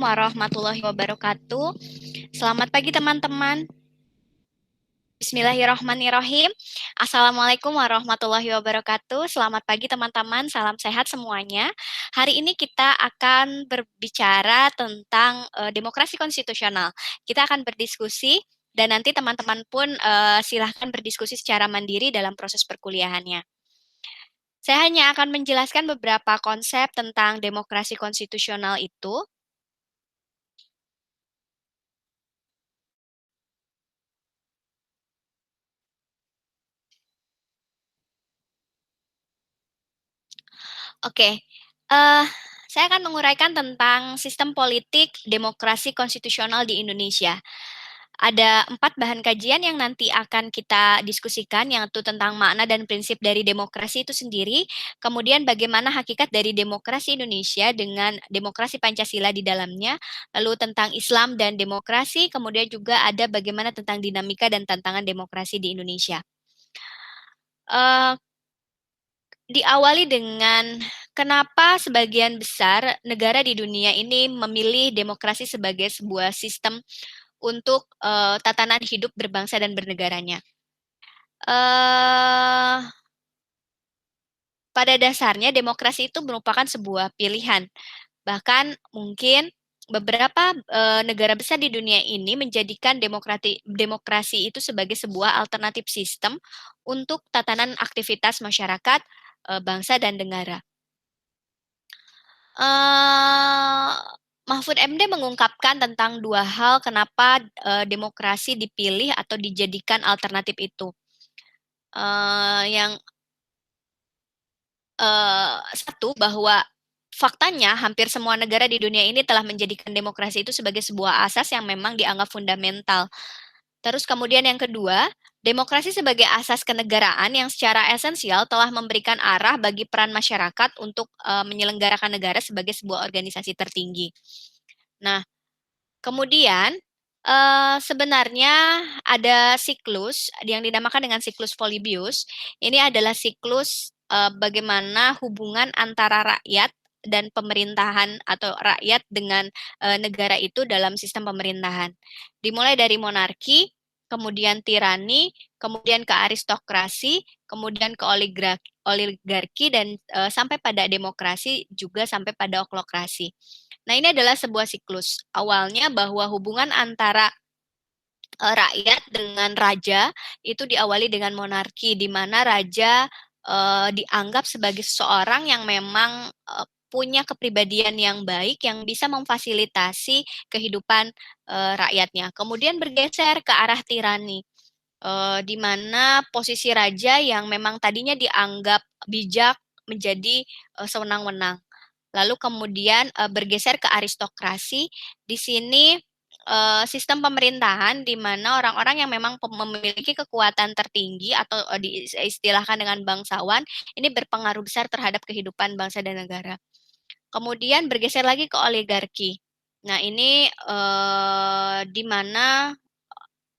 Warahmatullahi wabarakatuh. Selamat pagi teman-teman. Bismillahirrahmanirrahim. Assalamualaikum warahmatullahi wabarakatuh. Selamat pagi teman-teman, salam sehat semuanya. Hari ini kita akan berbicara tentang demokrasi konstitusional. Kita akan berdiskusi dan nanti teman-teman pun silahkan berdiskusi secara mandiri dalam proses perkuliahannya. Saya hanya akan menjelaskan beberapa konsep tentang demokrasi konstitusional itu. Oke, saya akan menguraikan tentang sistem politik demokrasi konstitusional di Indonesia. Ada 4 bahan kajian yang nanti akan kita diskusikan, yaitu tentang makna dan prinsip dari demokrasi itu sendiri, kemudian bagaimana hakikat dari demokrasi Indonesia dengan demokrasi Pancasila di dalamnya, lalu tentang Islam dan demokrasi, kemudian juga ada bagaimana tentang dinamika dan tantangan demokrasi di Indonesia. Eh, Diawali dengan kenapa sebagian besar negara di dunia ini memilih demokrasi sebagai sebuah sistem untuk tatanan hidup berbangsa dan bernegaranya. Eh, Pada dasarnya demokrasi itu merupakan sebuah pilihan. Bahkan mungkin beberapa negara besar di dunia ini menjadikan demokrasi itu sebagai sebuah alternatif sistem untuk tatanan aktivitas masyarakat, bangsa dan negara. eh Mahfud MD mengungkapkan tentang dua hal kenapa demokrasi dipilih atau dijadikan alternatif itu. Yang satu bahwa faktanya hampir semua negara di dunia ini telah menjadikan demokrasi itu sebagai sebuah asas yang memang dianggap fundamental. Terus kemudian yang kedua, demokrasi sebagai asas kenegaraan yang secara esensial telah memberikan arah bagi peran masyarakat untuk menyelenggarakan negara sebagai sebuah organisasi tertinggi. Nah, kemudian sebenarnya ada siklus yang dinamakan dengan siklus Polybius. Ini adalah siklus bagaimana hubungan antara rakyat dan pemerintahan atau rakyat dengan negara itu dalam sistem pemerintahan. Dimulai dari monarki, kemudian tirani, kemudian ke aristokrasi, kemudian ke oligarki dan sampai pada demokrasi juga sampai pada oklokrasi. Nah, ini adalah sebuah siklus. Awalnya bahwa hubungan antara rakyat dengan raja itu diawali dengan monarki, di mana raja dianggap sebagai seseorang yang memang punya kepribadian yang baik, yang bisa memfasilitasi kehidupan rakyatnya. Kemudian bergeser ke arah tirani, di mana posisi raja yang memang tadinya dianggap bijak menjadi sewenang-wenang. Lalu kemudian bergeser ke aristokrasi. Di sini sistem pemerintahan di mana orang-orang yang memang memiliki kekuatan tertinggi atau diistilahkan dengan bangsawan ini berpengaruh besar terhadap kehidupan bangsa dan negara. Kemudian bergeser lagi ke oligarki. Nah, ini di mana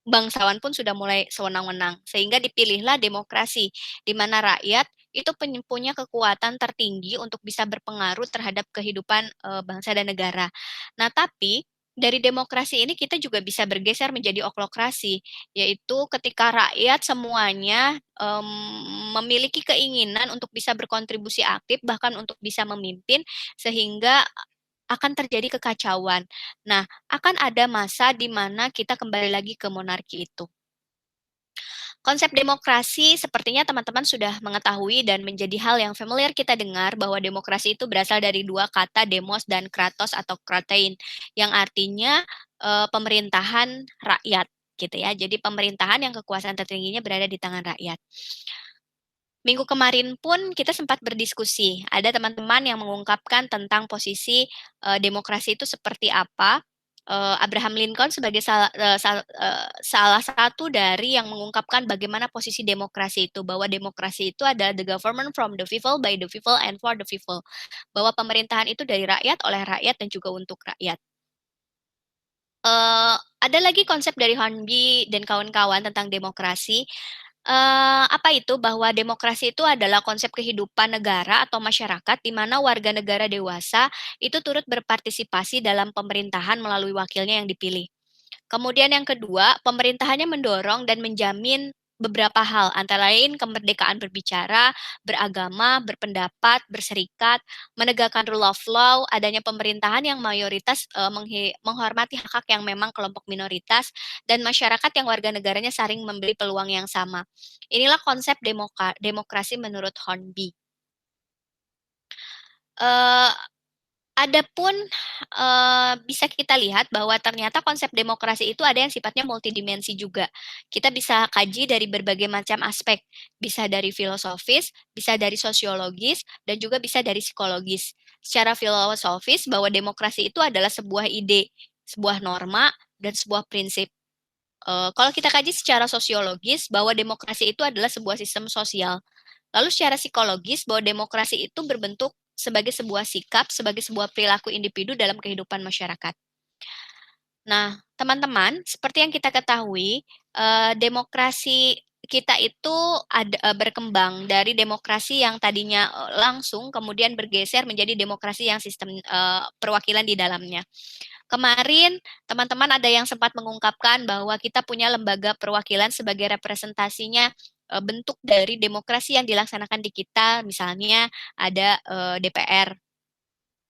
bangsawan pun sudah mulai sewenang-wenang, sehingga dipilihlah demokrasi, di mana rakyat itu punya kekuatan tertinggi untuk bisa berpengaruh terhadap kehidupan bangsa dan negara. Nah, tapi dari demokrasi ini kita juga bisa bergeser menjadi oklokrasi, yaitu ketika rakyat semuanya memiliki keinginan untuk bisa berkontribusi aktif, bahkan untuk bisa memimpin, sehingga akan terjadi kekacauan. Nah, akan ada masa di mana kita kembali lagi ke monarki itu. Konsep demokrasi sepertinya teman-teman sudah mengetahui dan menjadi hal yang familiar kita dengar bahwa demokrasi itu berasal dari dua kata demos dan kratos atau kratein yang artinya pemerintahan rakyat gitu ya. Jadi pemerintahan yang kekuasaan tertingginya berada di tangan rakyat. Minggu kemarin pun kita sempat berdiskusi. Ada teman-teman yang mengungkapkan tentang posisi demokrasi itu seperti apa. Abraham Lincoln sebagai salah satu dari yang mengungkapkan bagaimana posisi demokrasi itu, bahwa demokrasi itu adalah the government from the people, by the people, and for the people. Bahwa pemerintahan itu dari rakyat, oleh rakyat, dan juga untuk rakyat. Ada lagi konsep dari Hornby dan kawan-kawan tentang demokrasi. Apa itu? Bahwa demokrasi itu adalah konsep kehidupan negara atau masyarakat di mana warga negara dewasa itu turut berpartisipasi dalam pemerintahan melalui wakilnya yang dipilih. Kemudian yang kedua, pemerintahannya mendorong dan menjamin beberapa hal, antara lain kemerdekaan berbicara, beragama, berpendapat, berserikat, menegakkan rule of law, adanya pemerintahan yang mayoritas menghormati hak-hak yang memang kelompok minoritas, dan masyarakat yang warga negaranya saling memberi peluang yang sama. Inilah konsep demokrasi menurut Hornby. Eh, Adapun, bisa kita lihat bahwa ternyata konsep demokrasi itu ada yang sifatnya multidimensi juga. Kita bisa kaji dari berbagai macam aspek, bisa dari filosofis, bisa dari sosiologis, dan juga bisa dari psikologis. Secara filosofis, bahwa demokrasi itu adalah sebuah ide, sebuah norma, dan sebuah prinsip. Kalau kita kaji secara sosiologis, bahwa demokrasi itu adalah sebuah sistem sosial. Lalu secara psikologis, bahwa demokrasi itu berbentuk sebagai sebuah sikap, sebagai sebuah perilaku individu dalam kehidupan masyarakat. Nah, teman-teman, seperti yang kita ketahui, demokrasi kita itu berkembang dari demokrasi yang tadinya langsung, kemudian bergeser menjadi demokrasi yang sistem perwakilan di dalamnya. Kemarin, teman-teman ada yang sempat mengungkapkan bahwa kita punya lembaga perwakilan sebagai representasinya bentuk dari demokrasi yang dilaksanakan di kita, misalnya ada DPR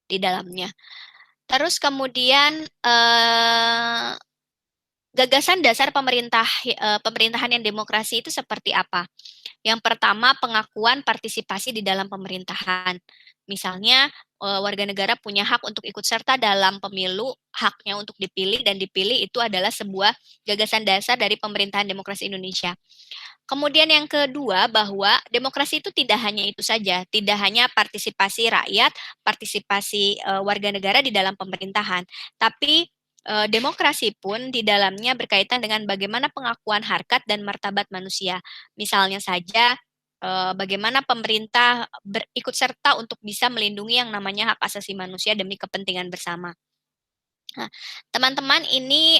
di dalamnya. Terus kemudian gagasan dasar pemerintahan yang demokrasi itu seperti apa? Yang pertama, pengakuan partisipasi di dalam pemerintahan. Misalnya, warga negara punya hak untuk ikut serta dalam pemilu, haknya untuk dipilih dan dipilih itu adalah sebuah gagasan dasar dari pemerintahan demokrasi Indonesia. Kemudian yang kedua, bahwa demokrasi itu tidak hanya itu saja, tidak hanya partisipasi rakyat, partisipasi warga negara di dalam pemerintahan, tapi demokrasi pun di dalamnya berkaitan dengan bagaimana pengakuan harkat dan martabat manusia. Misalnya saja, bagaimana pemerintah berikut serta untuk bisa melindungi yang namanya hak asasi manusia demi kepentingan bersama. Nah, teman-teman, ini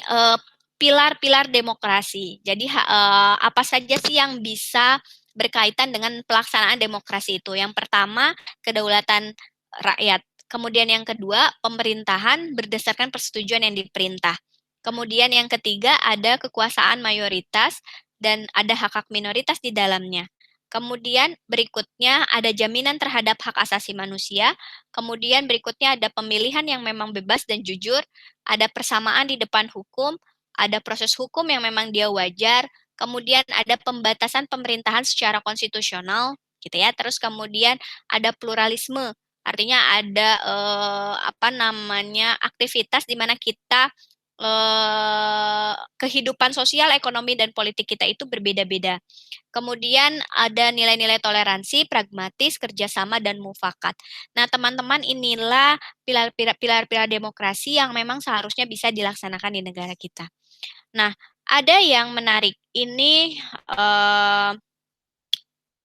pilar-pilar demokrasi. Jadi apa saja sih yang bisa berkaitan dengan pelaksanaan demokrasi itu? Yang pertama, kedaulatan rakyat. Kemudian yang kedua, pemerintahan berdasarkan persetujuan yang diperintah. Kemudian yang ketiga, ada kekuasaan mayoritas dan ada hak-hak minoritas di dalamnya. Kemudian berikutnya ada jaminan terhadap hak asasi manusia. Kemudian berikutnya ada pemilihan yang memang bebas dan jujur, ada persamaan di depan hukum, ada proses hukum yang memang dia wajar, kemudian ada pembatasan pemerintahan secara konstitusional, gitu ya. Terus kemudian ada pluralisme, artinya ada apa namanya aktivitas di mana kita kehidupan sosial, ekonomi, dan politik kita itu berbeda-beda. Kemudian ada nilai-nilai toleransi, pragmatis, kerjasama, dan mufakat. Nah, teman-teman, inilah pilar-pilar demokrasi yang memang seharusnya bisa dilaksanakan di negara kita. Nah, ada yang menarik. Ini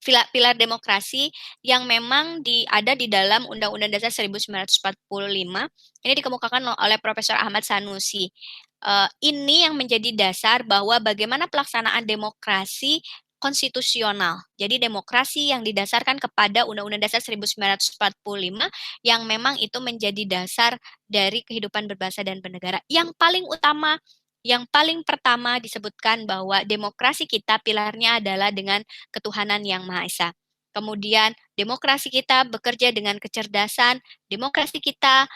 pilar demokrasi yang memang ada di dalam Undang-Undang Dasar 1945. Ini dikemukakan oleh Profesor Ahmad Sanusi. Ini yang menjadi dasar bahwa bagaimana pelaksanaan demokrasi konstitusional. Jadi demokrasi yang didasarkan kepada Undang-Undang Dasar 1945 yang memang itu menjadi dasar dari kehidupan berbangsa dan bernegara. Yang paling pertama disebutkan bahwa demokrasi kita pilarnya adalah dengan ketuhanan yang Maha Esa. Kemudian demokrasi kita bekerja dengan kecerdasan, demokrasi kita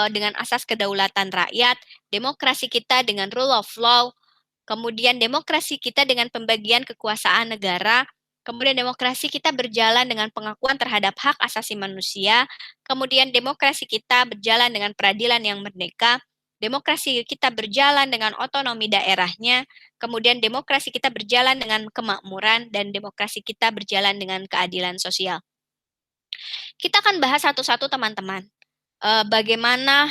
dengan asas kedaulatan rakyat, demokrasi kita dengan rule of law, kemudian demokrasi kita dengan pembagian kekuasaan negara, kemudian demokrasi kita berjalan dengan pengakuan terhadap hak asasi manusia, kemudian demokrasi kita berjalan dengan peradilan yang merdeka, demokrasi kita berjalan dengan otonomi daerahnya, kemudian demokrasi kita berjalan dengan kemakmuran, dan demokrasi kita berjalan dengan keadilan sosial. Kita akan bahas satu-satu, teman-teman. Bagaimana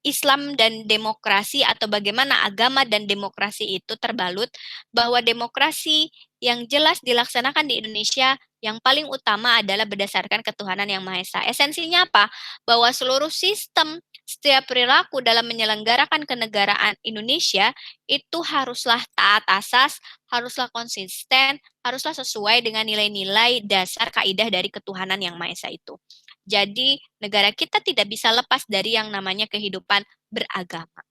Islam dan demokrasi atau bagaimana agama dan demokrasi itu terbalut, bahwa demokrasi yang jelas dilaksanakan di Indonesia yang paling utama adalah berdasarkan ketuhanan yang Maha Esa. Esensinya apa? Bahwa seluruh sistem setiap perilaku dalam menyelenggarakan kenegaraan Indonesia itu haruslah taat asas, haruslah konsisten, haruslah sesuai dengan nilai-nilai dasar kaidah dari ketuhanan yang Maha Esa itu. Jadi, negara kita tidak bisa lepas dari yang namanya kehidupan beragama.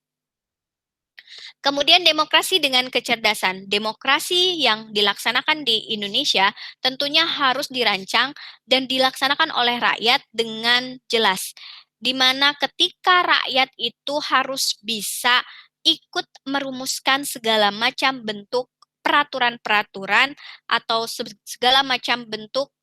Kemudian demokrasi dengan kecerdasan. Demokrasi yang dilaksanakan di Indonesia tentunya harus dirancang dan dilaksanakan oleh rakyat dengan jelas. Di mana ketika rakyat itu harus bisa ikut merumuskan segala macam bentuk peraturan-peraturan atau segala macam bentuk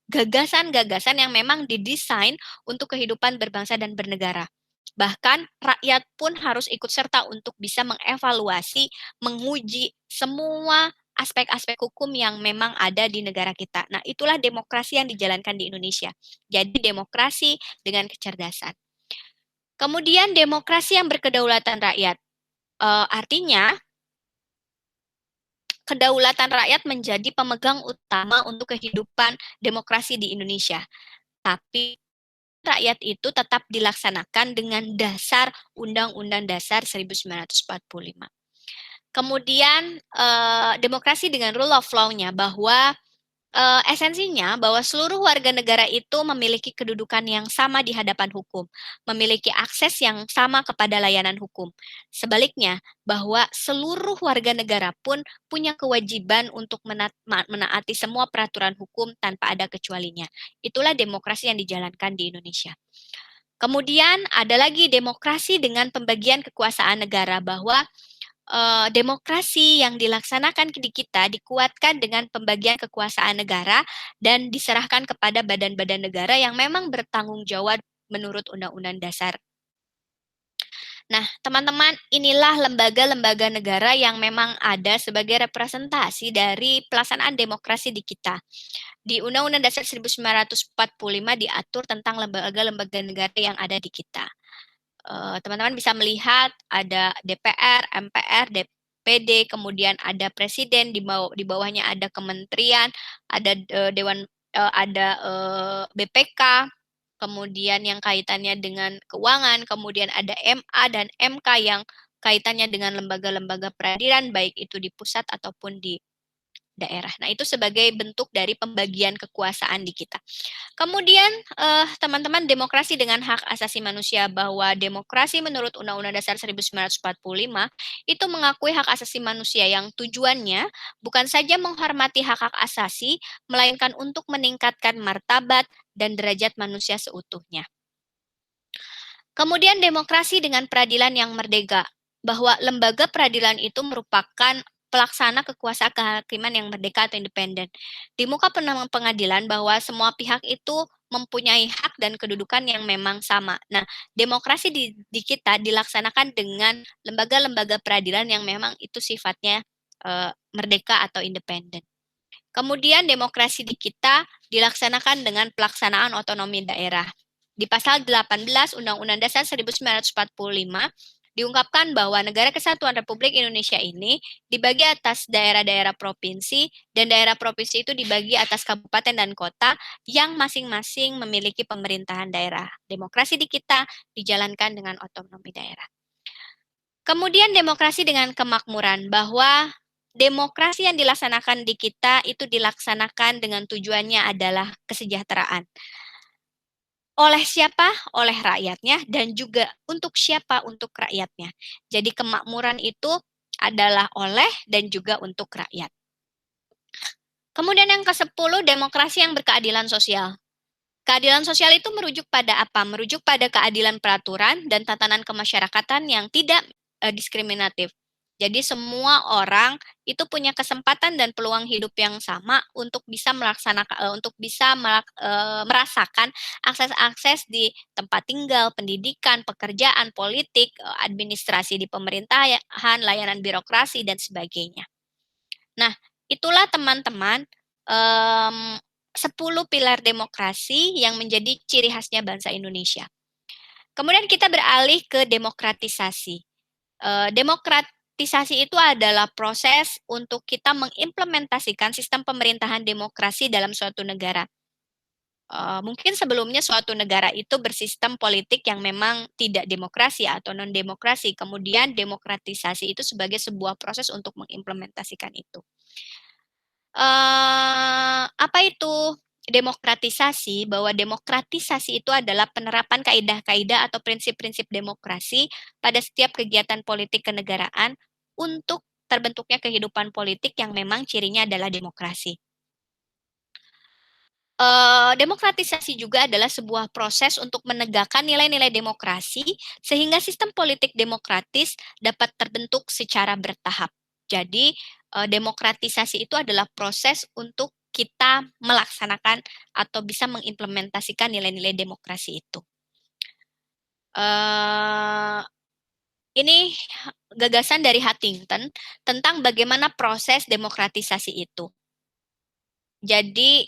gagasan-gagasan yang memang didesain untuk kehidupan berbangsa dan bernegara. Bahkan rakyat pun harus ikut serta untuk bisa mengevaluasi, menguji semua aspek-aspek hukum yang memang ada di negara kita. Nah, itulah demokrasi yang dijalankan di Indonesia. Jadi demokrasi dengan kecerdasan. Kemudian demokrasi yang berkedaulatan rakyat. Artinya kedaulatan rakyat menjadi pemegang utama untuk kehidupan demokrasi di Indonesia. Tapi rakyat itu tetap dilaksanakan dengan dasar Undang-Undang Dasar 1945. Kemudian demokrasi dengan rule of law-nya bahwa esensinya bahwa seluruh warga negara itu memiliki kedudukan yang sama di hadapan hukum, memiliki akses yang sama kepada layanan hukum. Sebaliknya, bahwa seluruh warga negara pun punya kewajiban untuk menaati semua peraturan hukum tanpa ada kecualinya. Itulah demokrasi yang dijalankan di Indonesia. Kemudian ada lagi demokrasi dengan pembagian kekuasaan negara bahwa demokrasi yang dilaksanakan di kita dikuatkan dengan pembagian kekuasaan negara dan diserahkan kepada badan-badan negara yang memang bertanggung jawab menurut Undang-Undang Dasar. Nah, teman-teman, inilah lembaga-lembaga negara yang memang ada sebagai representasi dari pelaksanaan demokrasi di kita. Di Undang-Undang Dasar 1945 diatur tentang lembaga-lembaga negara yang ada di kita. Teman-teman bisa melihat ada DPR, MPR, DPD, kemudian ada presiden, di bawahnya ada kementerian, ada dewan, ada BPK, kemudian yang kaitannya dengan keuangan, kemudian ada MA dan MK yang kaitannya dengan lembaga-lembaga peradilan, baik itu di pusat ataupun di daerah. Nah, itu sebagai bentuk dari pembagian kekuasaan di kita. Kemudian, teman-teman, demokrasi dengan hak asasi manusia, bahwa demokrasi menurut Undang-Undang Dasar 1945 itu mengakui hak asasi manusia yang tujuannya bukan saja menghormati hak-hak asasi, melainkan untuk meningkatkan martabat dan derajat manusia seutuhnya. Kemudian demokrasi dengan peradilan yang merdeka, bahwa lembaga peradilan itu merupakan pelaksana kekuasaan kehakiman yang merdeka atau independen. Di muka pengadilan bahwa semua pihak itu mempunyai hak dan kedudukan yang memang sama. Nah, demokrasi di kita dilaksanakan dengan lembaga-lembaga peradilan yang memang itu sifatnya merdeka atau independen. Kemudian demokrasi di kita dilaksanakan dengan pelaksanaan otonomi daerah. Di pasal 18 Undang-Undang Dasar 1945 diungkapkan bahwa Negara Kesatuan Republik Indonesia ini dibagi atas daerah-daerah provinsi dan daerah provinsi itu dibagi atas kabupaten dan kota yang masing-masing memiliki pemerintahan daerah. Demokrasi di kita dijalankan dengan otonomi daerah. Kemudian demokrasi dengan kemakmuran, bahwa demokrasi yang dilaksanakan di kita itu dilaksanakan dengan tujuannya adalah kesejahteraan. Oleh siapa? Oleh rakyatnya, dan juga untuk siapa? Untuk rakyatnya. Jadi kemakmuran itu adalah oleh dan juga untuk rakyat. Kemudian yang ke-10, demokrasi yang berkeadilan sosial. Keadilan sosial itu merujuk pada apa? Merujuk pada keadilan peraturan dan tatanan kemasyarakatan yang tidak diskriminatif. Jadi semua orang itu punya kesempatan dan peluang hidup yang sama untuk bisa merasakan akses-akses di tempat tinggal, pendidikan, pekerjaan, politik, administrasi di pemerintahan, layanan birokrasi dan sebagainya. Nah, itulah teman-teman 10 pilar demokrasi yang menjadi ciri khasnya bangsa Indonesia. Kemudian kita beralih ke demokratisasi. Demokratisasi itu adalah proses untuk kita mengimplementasikan sistem pemerintahan demokrasi dalam suatu negara. Mungkin sebelumnya suatu negara itu bersistem politik yang memang tidak demokrasi atau non-demokrasi, kemudian demokratisasi itu sebagai sebuah proses untuk mengimplementasikan itu. Apa itu demokratisasi? Bahwa demokratisasi itu adalah penerapan kaidah-kaidah atau prinsip-prinsip demokrasi pada setiap kegiatan politik kenegaraan untuk terbentuknya kehidupan politik yang memang cirinya adalah demokrasi. Demokratisasi juga adalah sebuah proses untuk menegakkan nilai-nilai demokrasi sehingga sistem politik demokratis dapat terbentuk secara bertahap. Jadi, demokratisasi itu adalah proses untuk kita melaksanakan atau bisa mengimplementasikan nilai-nilai demokrasi itu. Eee, ini gagasan dari Huntington tentang bagaimana proses demokratisasi itu. Jadi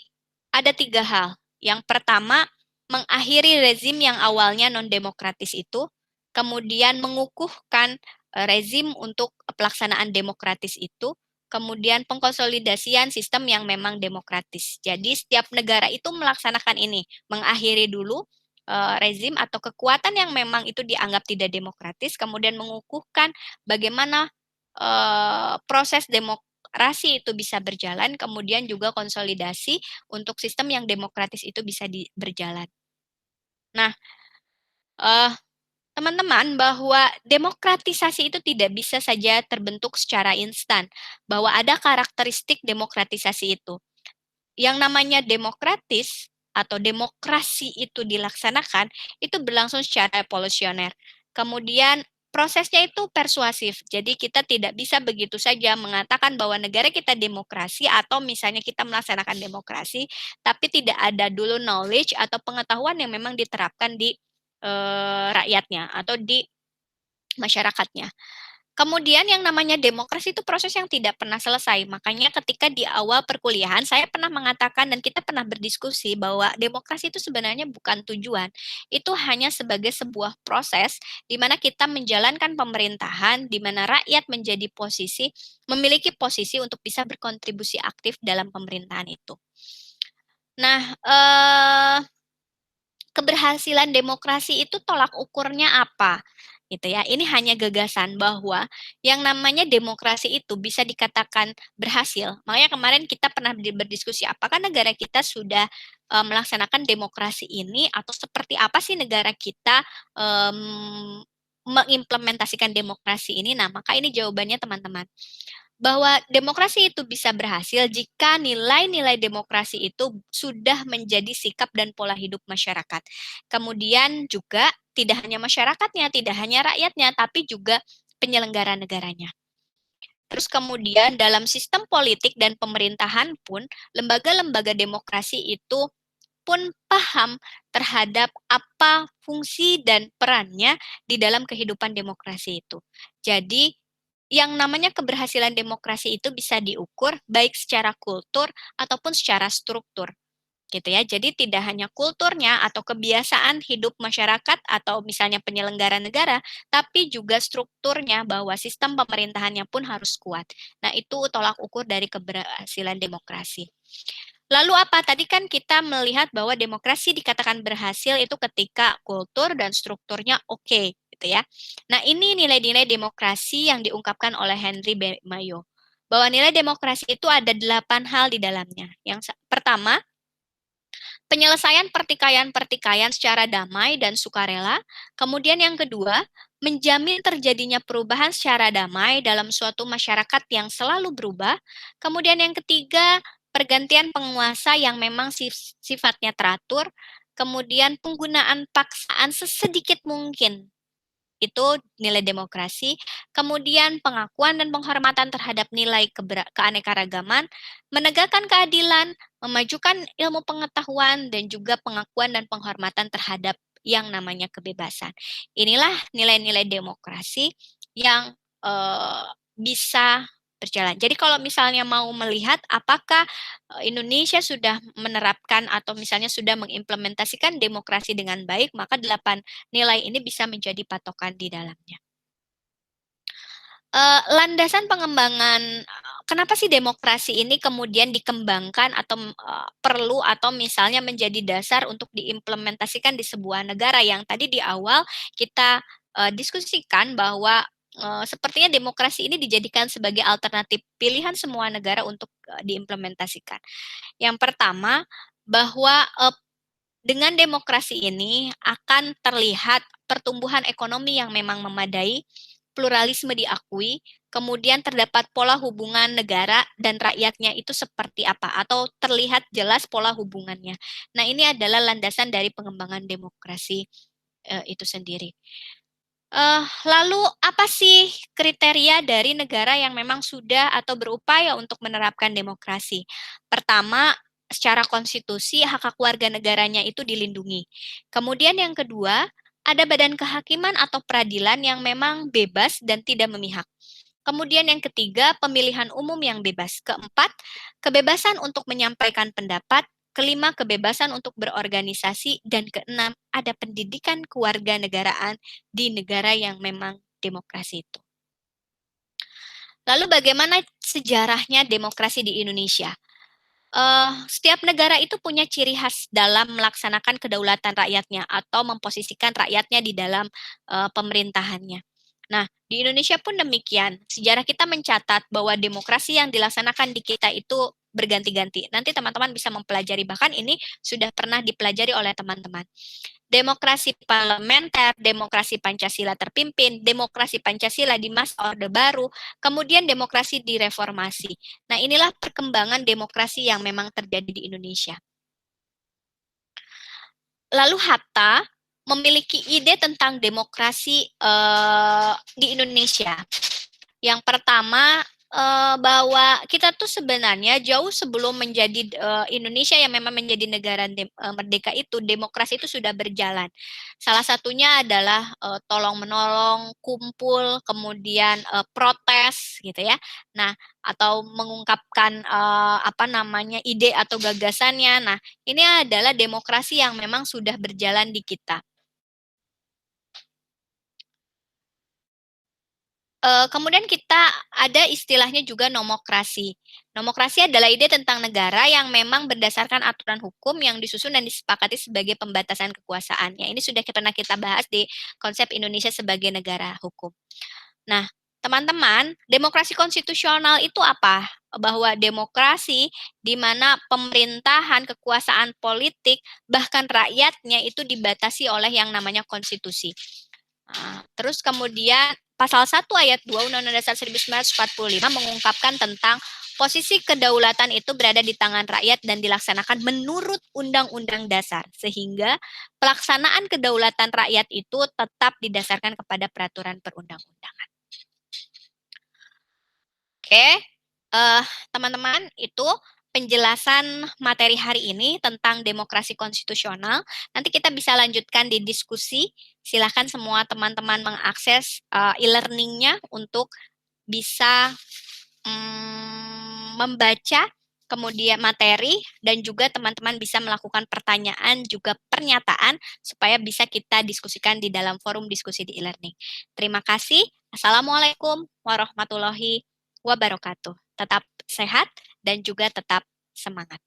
ada 3 hal. Yang pertama, mengakhiri rezim yang awalnya non-demokratis itu, kemudian mengukuhkan rezim untuk pelaksanaan demokratis itu, kemudian pengkonsolidasian sistem yang memang demokratis. Jadi setiap negara itu melaksanakan ini, mengakhiri dulu rezim atau kekuatan yang memang itu dianggap tidak demokratis, kemudian mengukuhkan bagaimana proses demokrasi itu bisa berjalan, kemudian juga konsolidasi untuk sistem yang demokratis itu bisa berjalan. Nah, eh, teman-teman, bahwa demokratisasi itu tidak bisa saja terbentuk secara instan, bahwa ada karakteristik demokratisasi itu. Yang namanya demokratis atau demokrasi itu dilaksanakan, itu berlangsung secara evolusioner. Kemudian prosesnya itu persuasif. Jadi kita tidak bisa begitu saja mengatakan bahwa negara kita demokrasi atau misalnya kita melaksanakan demokrasi, tapi tidak ada dulu knowledge atau pengetahuan yang memang diterapkan di rakyatnya atau di masyarakatnya. Kemudian yang namanya demokrasi itu proses yang tidak pernah selesai. Makanya ketika di awal perkuliahan saya pernah mengatakan dan kita pernah berdiskusi bahwa demokrasi itu sebenarnya bukan tujuan. Itu hanya sebagai sebuah proses di mana kita menjalankan pemerintahan, di mana rakyat menjadi memiliki posisi untuk bisa berkontribusi aktif dalam pemerintahan itu. Nah, keberhasilan demokrasi itu tolak ukurnya apa? Gitu ya. Ini hanya gagasan bahwa yang namanya demokrasi itu bisa dikatakan berhasil. Makanya kemarin kita pernah berdiskusi apakah negara kita sudah melaksanakan demokrasi ini atau seperti apa sih negara kita mengimplementasikan demokrasi ini. Nah, maka ini jawabannya teman-teman bahwa demokrasi itu bisa berhasil jika nilai-nilai demokrasi itu sudah menjadi sikap dan pola hidup masyarakat. Kemudian juga tidak hanya masyarakatnya, tidak hanya rakyatnya, tapi juga penyelenggara negaranya. Terus kemudian dalam sistem politik dan pemerintahan pun, lembaga-lembaga demokrasi itu pun paham terhadap apa fungsi dan perannya di dalam kehidupan demokrasi itu. Jadi yang namanya keberhasilan demokrasi itu bisa diukur baik secara kultur ataupun secara struktur gitu ya. Jadi tidak hanya kulturnya atau kebiasaan hidup masyarakat atau misalnya penyelenggara negara, tapi juga strukturnya bahwa sistem pemerintahannya pun harus kuat. Nah, itu tolak ukur dari keberhasilan demokrasi. Lalu apa? Tadi kan kita melihat bahwa demokrasi dikatakan berhasil itu ketika kultur dan strukturnya oke, gitu ya. Nah, ini nilai-nilai demokrasi yang diungkapkan oleh Henry B. Mayo. Bahwa nilai demokrasi itu ada 8 hal di dalamnya. Yang pertama, penyelesaian pertikaian-pertikaian secara damai dan sukarela. Kemudian yang kedua, menjamin terjadinya perubahan secara damai dalam suatu masyarakat yang selalu berubah. Kemudian yang ketiga, pergantian penguasa yang memang sifatnya teratur. Kemudian penggunaan paksaan sesedikit mungkin itu nilai demokrasi, kemudian pengakuan dan penghormatan terhadap nilai keanekaragaman, menegakkan keadilan, memajukan ilmu pengetahuan, dan juga pengakuan dan penghormatan terhadap yang namanya kebebasan. Inilah nilai-nilai demokrasi yang bisa berjalan. Jadi kalau misalnya mau melihat apakah Indonesia sudah menerapkan atau misalnya sudah mengimplementasikan demokrasi dengan baik, maka 8 nilai ini bisa menjadi patokan di dalamnya. Landasan pengembangan kenapa sih demokrasi ini kemudian dikembangkan atau perlu atau misalnya menjadi dasar untuk diimplementasikan di sebuah negara yang tadi di awal kita diskusikan bahwa sepertinya demokrasi ini dijadikan sebagai alternatif pilihan semua negara untuk diimplementasikan. Yang pertama, bahwa dengan demokrasi ini akan terlihat pertumbuhan ekonomi yang memang memadai, pluralisme diakui, kemudian terdapat pola hubungan negara dan rakyatnya itu seperti apa, atau terlihat jelas pola hubungannya. Nah, ini adalah landasan dari pengembangan demokrasi itu sendiri. Lalu apa sih kriteria dari negara yang memang sudah atau berupaya untuk menerapkan demokrasi? Pertama, secara konstitusi hak-hak warga negaranya itu dilindungi. Kemudian yang kedua, ada badan kehakiman atau peradilan yang memang bebas dan tidak memihak. Kemudian yang ketiga, pemilihan umum yang bebas. Keempat, kebebasan untuk menyampaikan pendapat. Kelima, kebebasan untuk berorganisasi. Dan keenam, ada pendidikan kewarganegaraan di negara yang memang demokrasi itu. Lalu bagaimana sejarahnya demokrasi di Indonesia? Setiap negara itu punya ciri khas dalam melaksanakan kedaulatan rakyatnya atau memposisikan rakyatnya di dalam pemerintahannya. Nah, di Indonesia pun demikian. Sejarah kita mencatat bahwa demokrasi yang dilaksanakan di kita itu berganti-ganti. Nanti teman-teman bisa mempelajari, bahkan ini sudah pernah dipelajari oleh teman-teman. Demokrasi parlementer, demokrasi Pancasila terpimpin, demokrasi Pancasila di masa Orde Baru, kemudian demokrasi direformasi. Nah, inilah perkembangan demokrasi yang memang terjadi di Indonesia. Lalu Hatta memiliki ide tentang demokrasi di Indonesia. Yang pertama, bahwa kita tuh sebenarnya jauh sebelum menjadi Indonesia yang memang menjadi negara merdeka itu, demokrasi itu sudah berjalan. Salah satunya adalah tolong-menolong, kumpul, kemudian protes gitu ya. Nah, atau mengungkapkan apa namanya ide atau gagasannya. Nah, ini adalah demokrasi yang memang sudah berjalan di kita. Kemudian kita ada istilahnya juga nomokrasi. Nomokrasi adalah ide tentang negara yang memang berdasarkan aturan hukum yang disusun dan disepakati sebagai pembatasan kekuasaan. Ya, ini sudah pernah kita bahas di konsep Indonesia sebagai negara hukum. Nah, teman-teman, demokrasi konstitusional itu apa? Bahwa demokrasi di mana pemerintahan, kekuasaan politik, bahkan rakyatnya itu dibatasi oleh yang namanya konstitusi. Nah, terus kemudian pasal 1 ayat 2 Undang-Undang Dasar 1945 mengungkapkan tentang posisi kedaulatan itu berada di tangan rakyat dan dilaksanakan menurut Undang-Undang Dasar, sehingga pelaksanaan kedaulatan rakyat itu tetap didasarkan kepada peraturan perundang-undangan. Oke, teman-teman, itu penjelasan materi hari ini tentang demokrasi konstitusional. Nanti kita bisa lanjutkan di diskusi. Silakan semua teman-teman mengakses e-learningnya untuk bisa membaca kemudian materi dan juga teman-teman bisa melakukan pertanyaan juga pernyataan supaya bisa kita diskusikan di dalam forum diskusi di e-learning. Terima kasih. Assalamualaikum warahmatullahi wabarakatuh. Tetap sehat dan juga tetap semangat.